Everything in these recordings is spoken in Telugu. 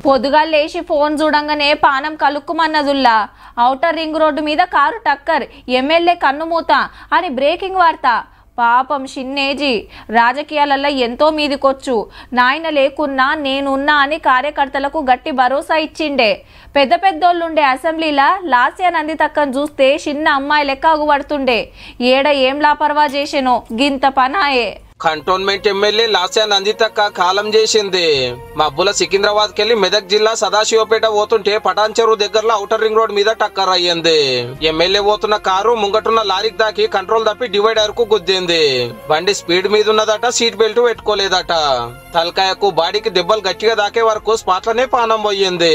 పొద్దుగా లేచి ఫోన్ చూడంగానే పానం కలుక్కుమన్నదుల్లా. ఔటర్ రింగ్ రోడ్డు మీద కారు టక్కర్, ఎమ్మెల్యే కన్నుమూత అని బ్రేకింగ్ వార్త. పాపం చిన్నేజీ రాజకీయాలలో ఎంతో మీదికొచ్చు, నాయన లేకున్నా నేనున్నా అని కార్యకర్తలకు గట్టి భరోసా ఇచ్చిండే. పెద్ద పెద్దోళ్ళుండే అసెంబ్లీలా లాస్య నందితక్కని చూస్తే చిన్న అమ్మాయి లెక్క అగుపడుతుండే. ఏడ ఏం లాపర్వా చేసేనో గింత పనాయే. కంటోన్మెంట్ ఎమ్మెల్యే లాస్య నందితక్క కాలం చేసింది. మబ్బుల సికింద్రాబాద్ కెళ్లి మెదక్ జిల్లా సదాశివపేట పోతుంటే పటాన్ చెరువు దగ్గరలో ఔటర్ రింగ్ రోడ్ మీద టక్కర్ అయ్యింది. ఎమ్మెల్యే పోతున్న కారు ముంగటున్న లారీకి దాకి కంట్రోల్ తప్పి డివైడర్ కు గుద్దింది. బండి స్పీడ్ మీద ఉన్నదట, సీట్ బెల్ట్ పెట్టుకోలేదట. తలకాయకు బాడీకి దెబ్బలు గట్టిగా దాకే వరకు స్పాట్లనే పానం పోయింది.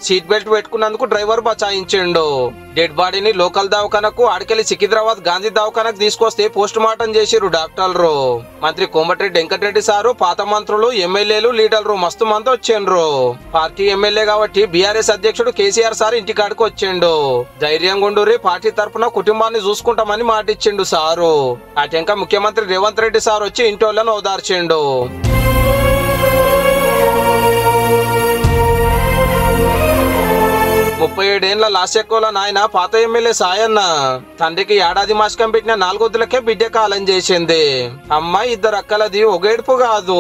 సీట్ బెల్ట్ పెట్టుకున్నందుకు డ్రైవర్ బచాయించిండు. డెడ్ బాడీని లోకల్ దవాఖానకు ఆడికెళ్లి సికింద్రాబాద్ గాంధీ దవాఖానకు తీసుకొస్తే పోస్ట్ మార్టం చేసిరు డాక్టర్లు. మంత్రి కోమటిరెడ్డి వెంకటరెడ్డి సారు, పాత మంత్రులు, ఎమ్మెల్యేలు, లీడర్లు మస్తు మంది వచ్చిండ్రు. పార్టీ ఎమ్మెల్యే కాబట్టి బీఆర్ఎస్ అధ్యక్షుడు కేసీఆర్ సార్ ఇంటికాడికి వచ్చిండు. ధైర్యంగా ఉండుర్రి, పార్టీ తరఫున కుటుంబాన్ని చూసుకుంటామని మాటిచ్చిండు సారు. అటెంక ముఖ్యమంత్రి రేవంత్ రెడ్డి సార్ వచ్చి ఇంటోళ్లను ఓదార్చిండు. 37 ఏళ్ల లాస్యకోల నాయన పాత ఎమ్మెల్యే సాయన్న తండ్రికి ఏడాది మాసికం పెట్టిన 4 వద్దులకే బిడ్డ కాలం చేసింది. అమ్మాయి 2 అక్కలది ఒగేడుపు కాదు.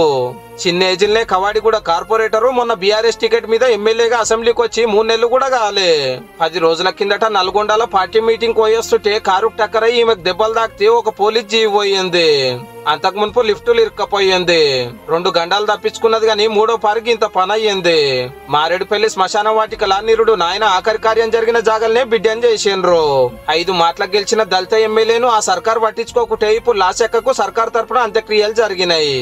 చిన్న ఏజిల్నే కవాడిగూడ కార్పొరేటరు మొన్న బీఆర్ఎస్ టికెట్ మీద ఎమ్మెల్యేగా అసెంబ్లీకి వచ్చి 3 నెలలు కూడా కాలే. 10 రోజుల కిందట నల్గొండలో పార్టీ మీటింగ్ పోయేస్తుంటే కారు టక్కరై ఈమెకు దెబ్బలు తాకితే ఒక పోలీస్ జీవి పోయింది. అంతకు మునుపు లిఫ్టులు ఇరుక్కపోయింది. 2 గంటలు తప్పించుకున్నది గాని 3వ పారికి ఇంత పని అయ్యింది. మారేడుపల్లి శ్మశాన వాటికలా నిరుడు నాయన ఆఖరి కార్యం జరిగిన జాగల్నే బిడ్డని చేసిండ్రు. 5 మాటలకు గెలిచిన దళిత ఎమ్మెల్యేను ఆ సర్కార్ పట్టించుకోకుంటే ఇప్పుడు లాస్యక్కకు సర్కార్ తరపున అంత్యక్రియలు జరిగినాయి.